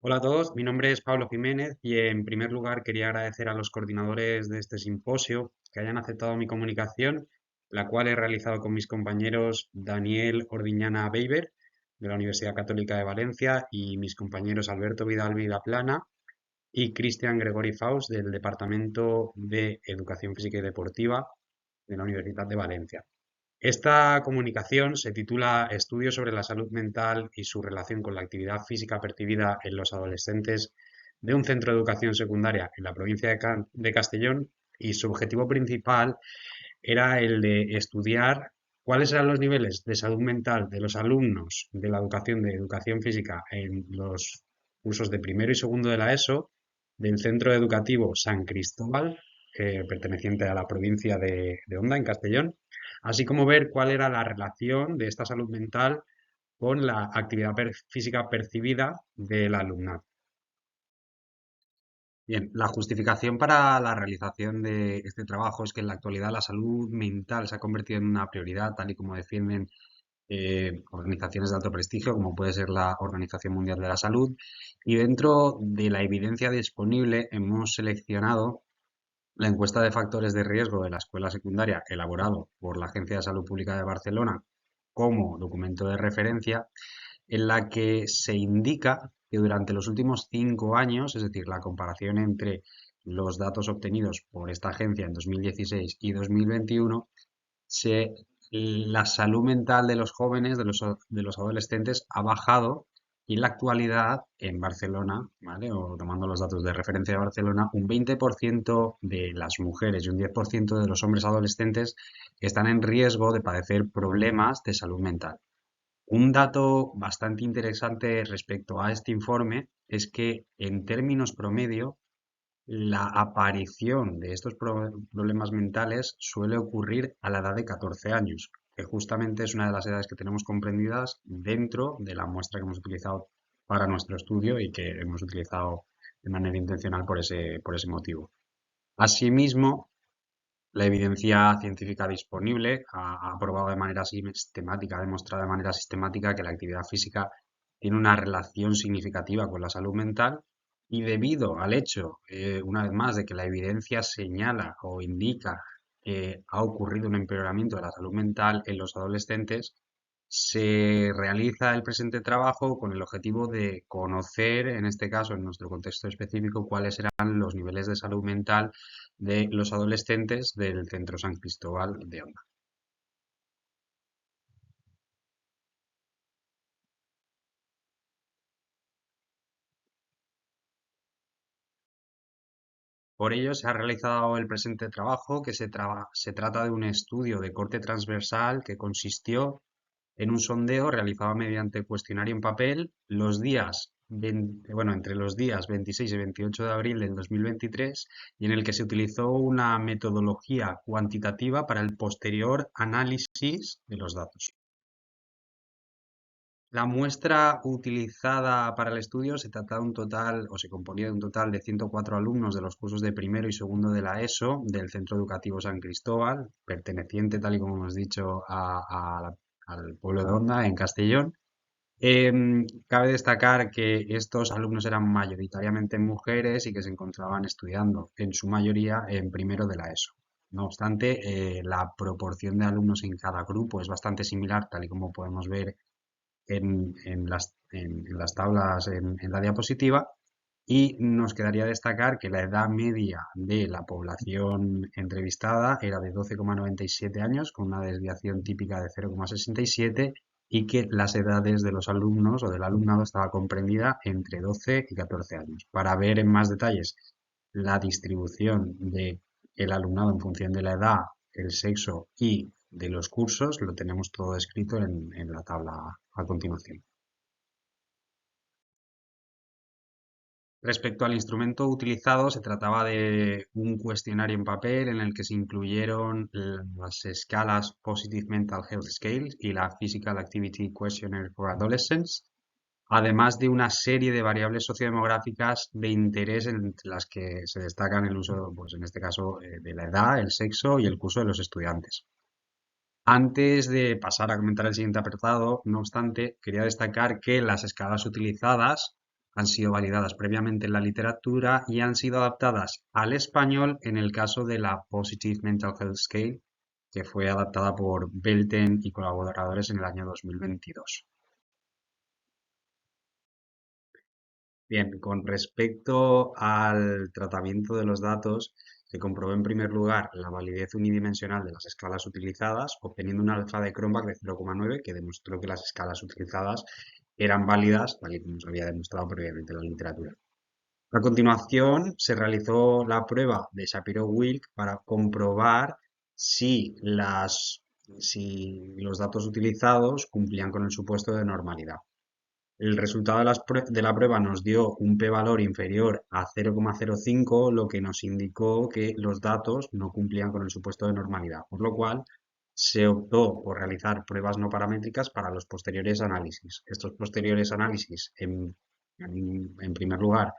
Hola a todos, mi nombre es Pablo Jiménez y en primer lugar quería agradecer a los coordinadores de este simposio que hayan aceptado mi comunicación, la cual he realizado con mis compañeros Daniel Ordiñana Beiber de la Universidad Católica de Valencia y mis compañeros Alberto Vidal Vidaplana y Cristian Gregori Faust del Departamento de Educación Física y Deportiva de la Universidad de Valencia. Esta comunicación se titula Estudios sobre la salud mental y su relación con la actividad física percibida en los adolescentes de un centro de educación secundaria en la provincia de Castellón, y su objetivo principal era el de estudiar cuáles eran los niveles de salud mental de los alumnos de la educación de educación física en los cursos de primero y segundo de la ESO del centro educativo San Cristóbal, perteneciente a la provincia de Honda, en Castellón, así como ver cuál era la relación de esta salud mental con la actividad física percibida del alumnado. Bien, la justificación para la realización de este trabajo es que en la actualidad la salud mental se ha convertido en una prioridad, tal y como defienden organizaciones de alto prestigio, como puede ser la Organización Mundial de la Salud, y dentro de la evidencia disponible hemos seleccionado la encuesta de factores de riesgo de la escuela secundaria, elaborado por la Agencia de Salud Pública de Barcelona como documento de referencia, en la que se indica que durante los últimos 5 años, es decir, la comparación entre los datos obtenidos por esta agencia en 2016 y 2021, se, la salud mental de los jóvenes, de los adolescentes, ha bajado, y en la actualidad en Barcelona, ¿vale? O tomando los datos de referencia de Barcelona, un 20% de las mujeres y un 10% de los hombres adolescentes están en riesgo de padecer problemas de salud mental. Un dato bastante interesante respecto a este informe es que en términos promedio la aparición de estos problemas mentales suele ocurrir a la edad de 14 años, que justamente es una de las edades que tenemos comprendidas dentro de la muestra que hemos utilizado para nuestro estudio y que hemos utilizado de manera intencional por ese motivo. Asimismo, la evidencia científica disponible ha probado de manera sistemática, ha demostrado de manera sistemática que la actividad física tiene una relación significativa con la salud mental, y debido al hecho, una vez más, de que la evidencia señala o indica que ha ocurrido un empeoramiento de la salud mental en los adolescentes, se realiza el presente trabajo con el objetivo de conocer, en este caso, en nuestro contexto específico, cuáles serán los niveles de salud mental de los adolescentes del Centro San Cristóbal de Onda. Por ello, se ha realizado el presente trabajo, que se trata de un estudio de corte transversal que consistió en un sondeo realizado mediante cuestionario en papel entre los días 26 y 28 de abril del 2023, y en el que se utilizó una metodología cuantitativa para el posterior análisis de los datos. La muestra utilizada para el estudio se trata de un total, o se componía de un total de 104 alumnos de los cursos de primero y segundo de la ESO del Centro Educativo San Cristóbal, perteneciente, tal y como hemos dicho, al pueblo de Honda, en Castellón. Cabe destacar que estos alumnos eran mayoritariamente mujeres y que se encontraban estudiando, en su mayoría, en primero de la ESO. No obstante, la proporción de alumnos en cada grupo es bastante similar, tal y como podemos ver en las tablas en la diapositiva, y nos quedaría destacar que la edad media de la población entrevistada era de 12,97 años, con una desviación típica de 0,67, y que las edades de los alumnos o del alumnado estaba comprendida entre 12 y 14 años. Para ver en más detalles la distribución de el alumnado en función de la edad, el sexo y de los cursos, lo tenemos todo escrito en la tabla a continuación. Respecto al instrumento utilizado, se trataba de un cuestionario en papel en el que se incluyeron las escalas Positive Mental Health Scale y la Physical Activity Questionnaire for Adolescents, además de una serie de variables sociodemográficas de interés, entre las que se destacan el uso, pues en este caso, de la edad, el sexo y el curso de los estudiantes. Antes de pasar a comentar el siguiente apartado, no obstante, quería destacar que las escalas utilizadas han sido validadas previamente en la literatura y han sido adaptadas al español en el caso de la Positive Mental Health Scale, que fue adaptada por Belten y colaboradores en el año 2022. Bien, con respecto al tratamiento de los datos, se comprobó en primer lugar la validez unidimensional de las escalas utilizadas, obteniendo un alfa de Cronbach de 0,9, que demostró que las escalas utilizadas eran válidas, tal y como se había demostrado previamente en la literatura. A continuación, se realizó la prueba de Shapiro-Wilk para comprobar si, si los datos utilizados cumplían con el supuesto de normalidad. El resultado de la prueba nos dio un p-valor inferior a 0,05, lo que nos indicó que los datos no cumplían con el supuesto de normalidad, por lo cual se optó por realizar pruebas no paramétricas para los posteriores análisis. Estos posteriores análisis, en primer lugar,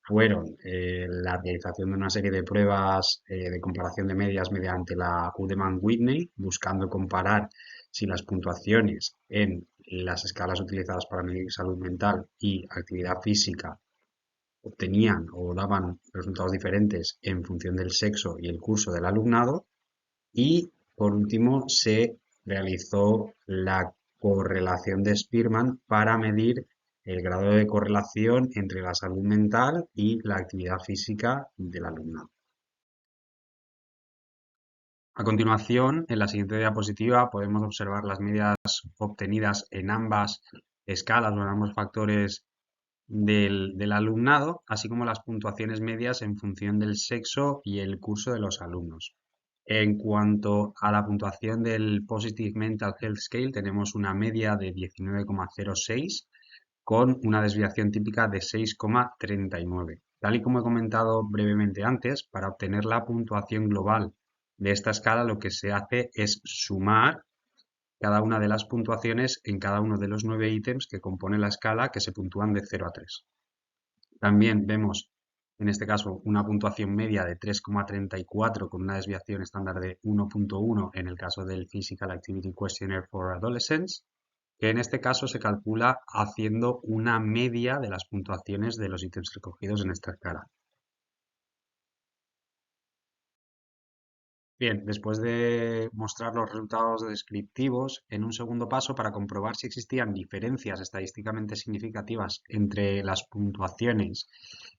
fueron la realización de una serie de pruebas de comparación de medias mediante la Udeman-Whitney, buscando comparar si las puntuaciones en las escalas utilizadas para medir salud mental y actividad física obtenían o daban resultados diferentes en función del sexo y el curso del alumnado. Y por último, se realizó la correlación de Spearman para medir el grado de correlación entre la salud mental y la actividad física del alumnado. A continuación, en la siguiente diapositiva podemos observar las medias obtenidas en ambas escalas o en ambos factores del alumnado, así como las puntuaciones medias en función del sexo y el curso de los alumnos. En cuanto a la puntuación del Positive Mental Health Scale, tenemos una media de 19,06 con una desviación típica de 6,39. Tal y como he comentado brevemente antes, para obtener la puntuación global de esta escala, lo que se hace es sumar cada una de las puntuaciones en cada uno de los 9 ítems que compone la escala, que se puntúan de 0 a 3. También vemos, en este caso, una puntuación media de 3,34 con una desviación estándar de 1,1 en el caso del Physical Activity Questionnaire for Adolescents, que en este caso se calcula haciendo una media de las puntuaciones de los ítems recogidos en esta escala. Bien, después de mostrar los resultados descriptivos, en un segundo paso, para comprobar si existían diferencias estadísticamente significativas entre las puntuaciones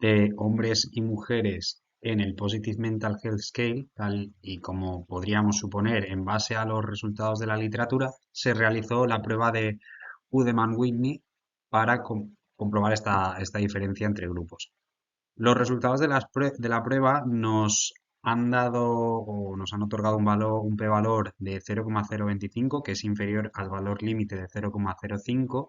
de hombres y mujeres en el Positive Mental Health Scale, tal y como podríamos suponer en base a los resultados de la literatura, se realizó la prueba de Udeman-Whitney para comprobar esta diferencia entre grupos. Los resultados de la prueba nos han dado o nos han otorgado un p-valor de 0,025, que es inferior al valor límite de 0,05,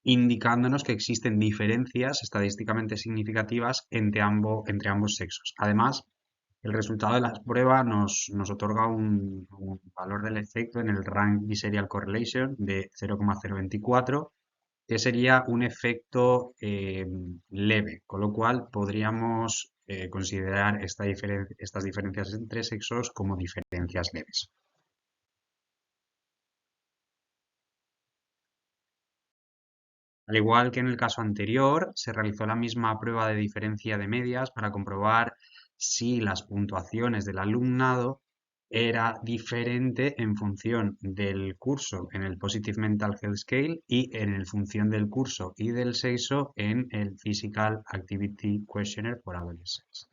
indicándonos que existen diferencias estadísticamente significativas entre ambos sexos. Además, el resultado de la prueba nos otorga un valor del efecto en el Rank Biserial Correlation de 0,024, que sería un efecto leve, con lo cual podríamos considerar estas diferencias entre sexos como diferencias leves. Al igual que en el caso anterior, se realizó la misma prueba de diferencia de medias para comprobar si las puntuaciones del alumnado era diferente en función del curso en el Positive Mental Health Scale y en función del curso y del sexo en el Physical Activity Questionnaire for Adolescents.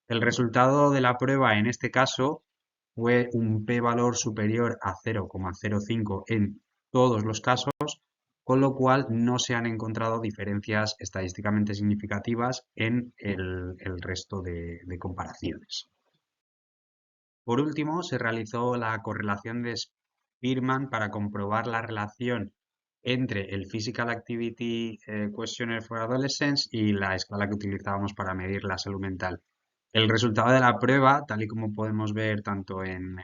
El resultado de la prueba en este caso fue un p-valor superior a 0,05 en todos los casos, con lo cual no se han encontrado diferencias estadísticamente significativas en el resto de comparaciones. Por último, se realizó la correlación de Spearman para comprobar la relación entre el Physical Activity Questionnaire for Adolescents y la escala que utilizábamos para medir la salud mental. El resultado de la prueba, tal y como podemos ver tanto en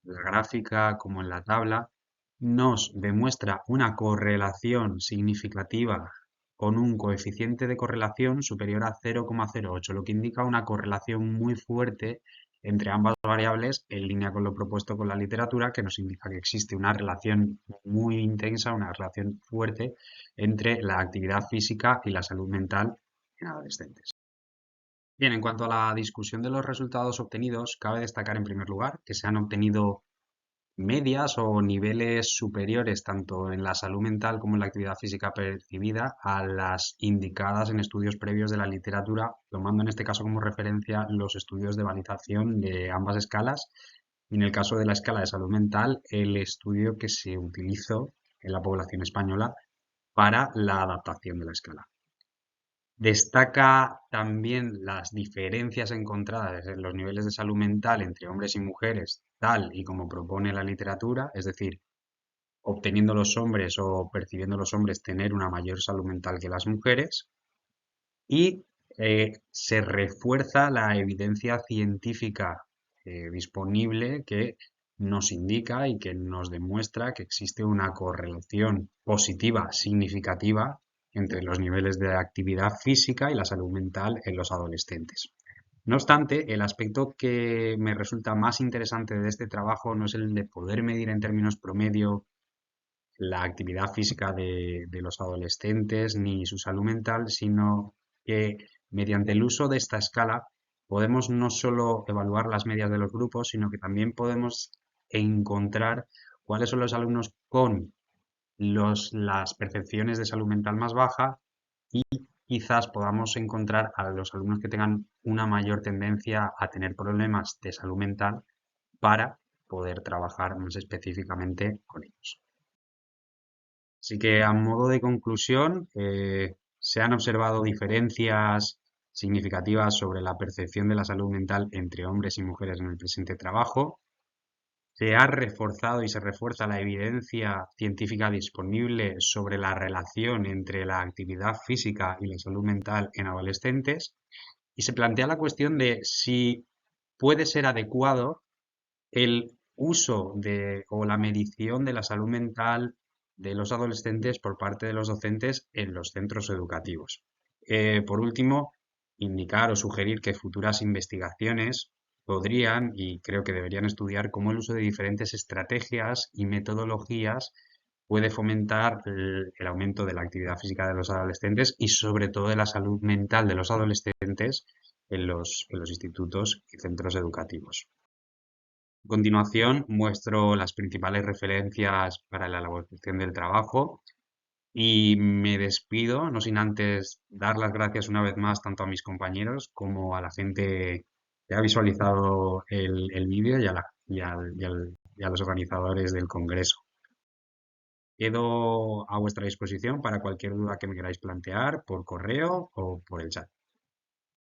la gráfica como en la tabla, nos demuestra una correlación significativa con un coeficiente de correlación superior a 0,08, lo que indica una correlación muy fuerte entre ambas variables en línea con lo propuesto con la literatura, que nos indica que existe una relación muy intensa, una relación fuerte entre la actividad física y la salud mental en adolescentes. Bien, en cuanto a la discusión de los resultados obtenidos, cabe destacar en primer lugar que se han obtenido medias o niveles superiores tanto en la salud mental como en la actividad física percibida a las indicadas en estudios previos de la literatura, tomando en este caso como referencia los estudios de balización de ambas escalas y en el caso de la escala de salud mental, el estudio que se utilizó en la población española para la adaptación de la escala. Destaca también las diferencias encontradas en los niveles de salud mental entre hombres y mujeres, tal y como propone la literatura, es decir, obteniendo los hombres o percibiendo los hombres tener una mayor salud mental que las mujeres, y se refuerza la evidencia científica disponible que nos indica y que nos demuestra que existe una correlación positiva significativa entre los niveles de actividad física y la salud mental en los adolescentes. No obstante, el aspecto que me resulta más interesante de este trabajo no es el de poder medir en términos promedio la actividad física de los adolescentes ni su salud mental, sino que mediante el uso de esta escala podemos no solo evaluar las medias de los grupos, sino que también podemos encontrar cuáles son los alumnos con las percepciones de salud mental más baja y quizás podamos encontrar a los alumnos que tengan una mayor tendencia a tener problemas de salud mental para poder trabajar más específicamente con ellos. Así que a modo de conclusión, se han observado diferencias significativas sobre la percepción de la salud mental entre hombres y mujeres en el presente trabajo. Se ha reforzado y se refuerza la evidencia científica disponible sobre la relación entre la actividad física y la salud mental en adolescentes. Y se plantea la cuestión de si puede ser adecuado el uso o la medición de la salud mental de los adolescentes por parte de los docentes en los centros educativos. Por último, indicar o sugerir que futuras investigaciones podrían y creo que deberían estudiar cómo el uso de diferentes estrategias y metodologías puede fomentar el aumento de la actividad física de los adolescentes y sobre todo de la salud mental de los adolescentes en los institutos y centros educativos. A continuación, muestro las principales referencias para la elaboración del trabajo y me despido, no sin antes dar las gracias una vez más tanto a mis compañeros como a la gente que ha visualizado el vídeo y a los organizadores del congreso. Quedo a vuestra disposición para cualquier duda que me queráis plantear por correo o por el chat.